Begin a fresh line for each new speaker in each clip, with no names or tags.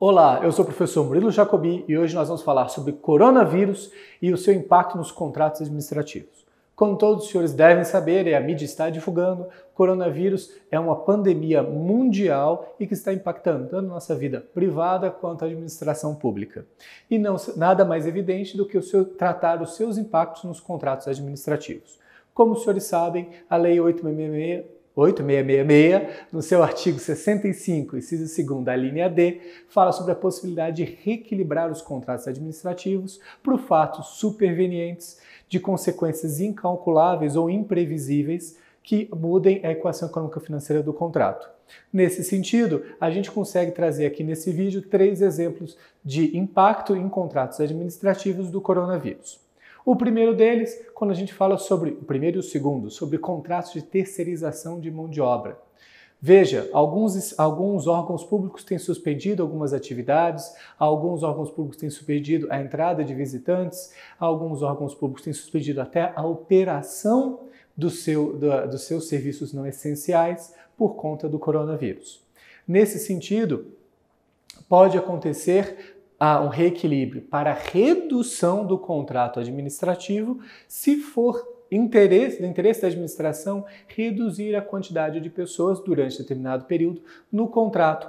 Olá, eu sou o professor Murilo Jacobi e hoje nós vamos falar sobre coronavírus e o seu impacto nos contratos administrativos. Como todos os senhores devem saber, e a mídia está divulgando, o coronavírus é uma pandemia mundial e que está impactando tanto a nossa vida privada quanto a administração pública. E nada mais evidente do que tratar os seus impactos nos contratos administrativos. Como os senhores sabem, a Lei 8666, no seu artigo 65, inciso 2º, a linha D, fala sobre a possibilidade de reequilibrar os contratos administrativos por fatos supervenientes de consequências incalculáveis ou imprevisíveis que mudem a equação econômica-financeira do contrato. Nesse sentido, a gente consegue trazer aqui nesse vídeo 3 exemplos de impacto em contratos administrativos do coronavírus. O primeiro deles, quando a gente fala sobre, o primeiro e o segundo, sobre contratos de terceirização de mão de obra. Veja, alguns órgãos públicos têm suspendido algumas atividades, alguns órgãos públicos têm suspendido a entrada de visitantes, alguns órgãos públicos têm suspendido até a operação dos seus serviços não essenciais por conta do coronavírus. Nesse sentido, pode acontecer um reequilíbrio para redução do contrato administrativo, se for do interesse da administração reduzir a quantidade de pessoas durante determinado período no contrato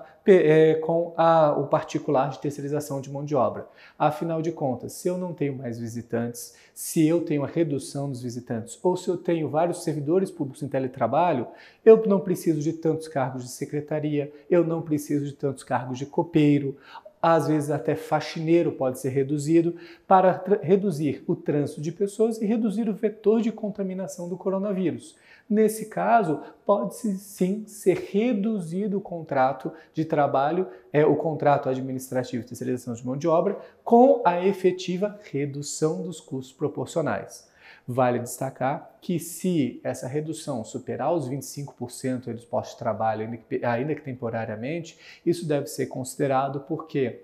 com o particular de terceirização de mão de obra. Afinal de contas, se eu não tenho mais visitantes, se eu tenho a redução dos visitantes ou se eu tenho vários servidores públicos em teletrabalho, eu não preciso de tantos cargos de secretaria, eu não preciso de tantos cargos de copeiro, às vezes até faxineiro pode ser reduzido para reduzir o trânsito de pessoas e reduzir o vetor de contaminação do coronavírus. Nesse caso, pode-se sim ser reduzido o contrato de trabalho, o contrato administrativo de terceirização de mão de obra, com a efetiva redução dos custos proporcionais. Vale destacar que se essa redução superar os 25% dos postos de trabalho, ainda que temporariamente, isso deve ser considerado porque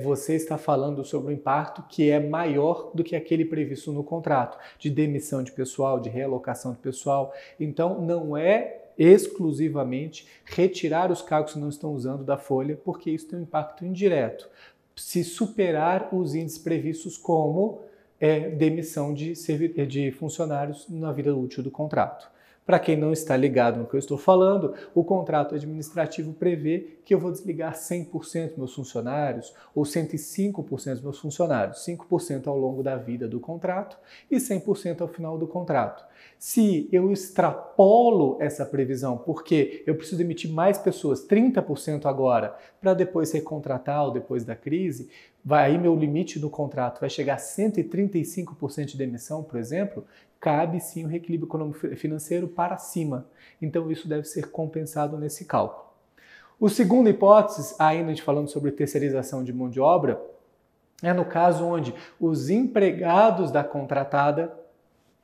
você está falando sobre um impacto que é maior do que aquele previsto no contrato, de demissão de pessoal, de realocação de pessoal. Então, não é exclusivamente retirar os cargos que não estão usando da folha, porque isso tem um impacto indireto. Se superar os índices previstos como demissão de funcionários na vida útil do contrato. Para quem não está ligado no que eu estou falando, o contrato administrativo prevê que eu vou desligar 100% dos meus funcionários ou 105% dos meus funcionários, 5% ao longo da vida do contrato e 100% ao final do contrato. Se eu extrapolo essa previsão, porque eu preciso demitir mais pessoas, 30% agora, para depois recontratar ou depois da crise, aí meu limite do contrato vai chegar a 135% de demissão, por exemplo, cabe sim o reequilíbrio econômico-financeiro para cima. Então isso deve ser compensado nesse cálculo. O segundo hipótese, ainda a gente falando sobre terceirização de mão de obra, é no caso onde os empregados da contratada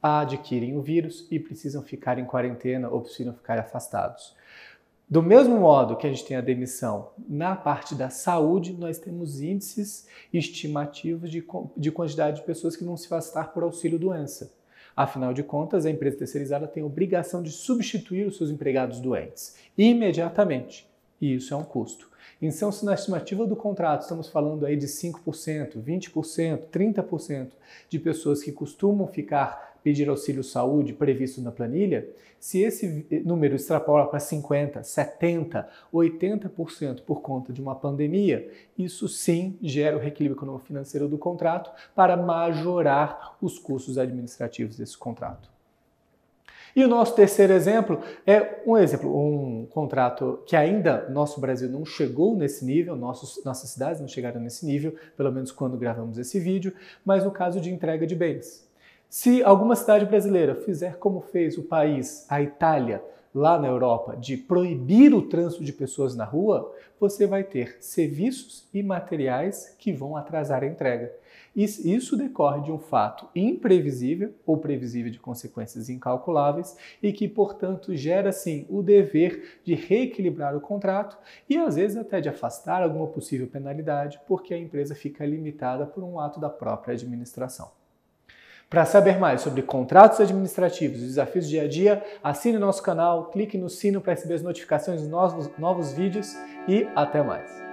adquirem o vírus e precisam ficar em quarentena ou precisam ficar afastados. Do mesmo modo que a gente tem a demissão na parte da saúde, nós temos índices estimativos de quantidade de pessoas que vão se afastar por auxílio-doença. Afinal de contas, a empresa terceirizada tem a obrigação de substituir os seus empregados doentes imediatamente, e isso é um custo. Então, se na estimativa do contrato estamos falando aí de 5%, 20%, 30% de pessoas que costumam pedir auxílio saúde previsto na planilha, se esse número extrapola para 50%, 70%, 80% por conta de uma pandemia, isso sim gera o reequilíbrio econômico-financeiro do contrato para majorar os custos administrativos desse contrato. E o nosso terceiro exemplo é um contrato que ainda nosso Brasil não chegou nesse nível, nossas cidades não chegaram nesse nível, pelo menos quando gravamos esse vídeo, mas no caso de entrega de bens. Se alguma cidade brasileira fizer como fez o país, a Itália, lá na Europa, de proibir o trânsito de pessoas na rua, você vai ter serviços e materiais que vão atrasar a entrega. Isso decorre de um fato imprevisível ou previsível de consequências incalculáveis e que, portanto, gera, sim, o dever de reequilibrar o contrato e, às vezes, até de afastar alguma possível penalidade, porque a empresa fica limitada por um ato da própria administração. Para saber mais sobre contratos administrativos e desafios do dia a dia, assine nosso canal, clique no sino para receber as notificações dos novos vídeos e até mais!